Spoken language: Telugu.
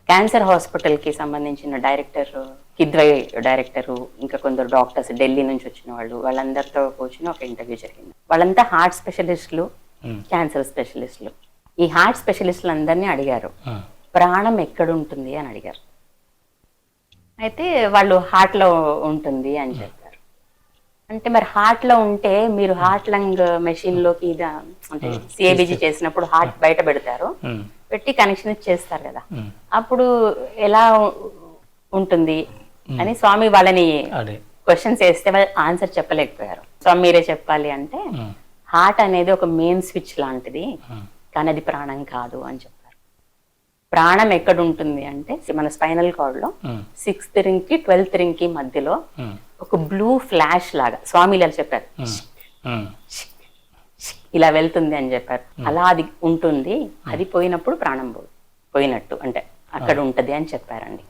క్యాన్సర్ హాస్పిటల్కి సంబంధించిన డైరెక్టర్, కిద్వై డైరెక్టరు, ఇంకా కొందరు డాక్టర్స్ ఢిల్లీ నుంచి వచ్చిన వాళ్ళందరితో కూర్చుని ఒక ఇంటర్వ్యూ జరిగింది. వాళ్ళంతా హార్ట్ స్పెషలిస్టులు, క్యాన్సర్ స్పెషలిస్టులు. ఈ హార్ట్ స్పెషలిస్టులు అందరినీ అడిగారు, ప్రాణం ఎక్కడుంటుంది అని అడిగారు. అయితే వాళ్ళు హార్ట్లో ఉంటుంది అని చెప్పారు. అంటే మరి హార్ట్లో ఉంటే మీరు హార్ట్ లంగ్ మెషిన్లోకి అంటే సిఏబిజీ చేసినప్పుడు హార్ట్ బయట పెడతారు, పెట్టి కనెక్షన్ చేస్తారు కదా, అప్పుడు ఎలా ఉంటుంది అని స్వామి వాళ్ళని క్వశ్చన్స్ వేస్తే వాళ్ళు ఆన్సర్ చెప్పలేకపోయారు. స్వామి మీరే చెప్పాలి అంటే, హార్ట్ అనేది ఒక మెయిన్ స్విచ్ లాంటిది, కానీ అది ప్రాణం కాదు అని చెప్పారు. ప్రాణం ఎక్కడ ఉంటుంది అంటే మన స్పైనల్ కార్డ్ లో 6th రింగ్ కి 12th రింగ్ కి మధ్యలో ఒక బ్లూ ఫ్లాష్ లాగా స్వామి ఇలా చెప్పారు, ఇలా వెళ్తుంది అని చెప్పారు. అలా అది ఉంటుంది, అది పోయినప్పుడు ప్రాణం పోయినట్టు, అంటే అక్కడ ఉంటది అని చెప్పారండి.